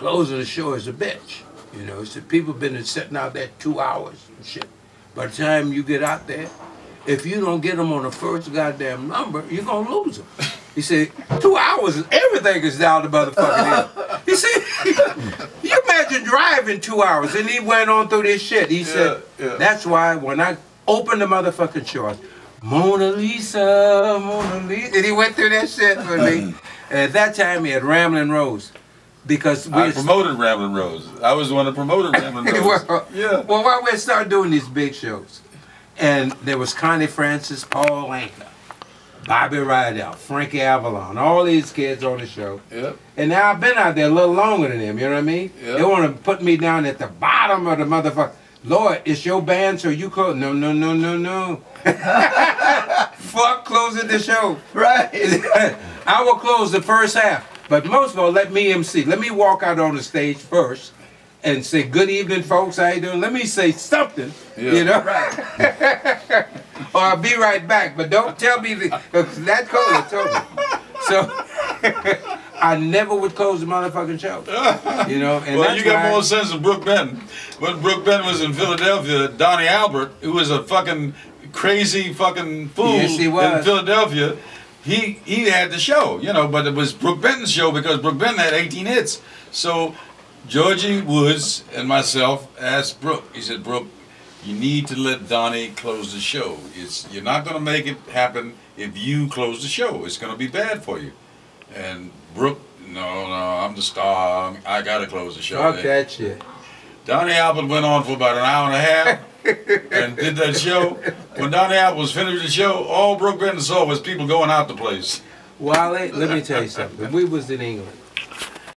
closing the show is a bitch. You know, so people been sitting out there 2 hours and shit. By the time you get out there, if you don't get them on the first goddamn number, you're gonna lose them. He said, 2 hours, everything is down the motherfucking hill. He said, you imagine driving 2 hours, and he went on through this shit. He said, that's why when I opened the motherfucking show, Mona Lisa, Mona Lisa, and he went through that shit for me. And at that time, he had Ramblin' Rose. Because I promoted Ramblin' Rose. I was the one that promoted Ramblin' Rose. Well, why we started doing these big shows, and there was Connie Francis, Paul Anka, Bobby Rydell, Frankie Avalon, all these kids on the show. Yep. And now I've been out there a little longer than them, you know what I mean? Yep. They want to put me down at the bottom of the motherfucker. Lord, it's your band, so you close. No, no, no, no, no. Fuck closing the show. Right. I will close the first half. But most of all, let me MC. Let me walk out on the stage first and say, good evening, folks, how you doing? Let me say something, you know? Right. Or I'll be right back, but don't tell me that Cola told me. So I never would close the motherfucking show, you know? And well, you got more sense than Brooke Benton. When Brooke Benton was in Philadelphia, Donnie Albert, who was a fucking crazy fucking fool in Philadelphia, he had the show, you know, but it was Brooke Benton's show because Brooke Benton had 18 hits. So Georgie Woods and myself asked Brooke, he said, Brooke, you need to let Donnie close the show. You're not going to make it happen if you close the show. It's going to be bad for you. And Brooke, no, I'm the star. I got to close the show. Fuck that shit. Donnie Albert went on for about an hour and a half and did that show. When Donnie Albert was finished the show, all Brooke Benton saw was people going out the place. Wale, let me tell you something. We was in England.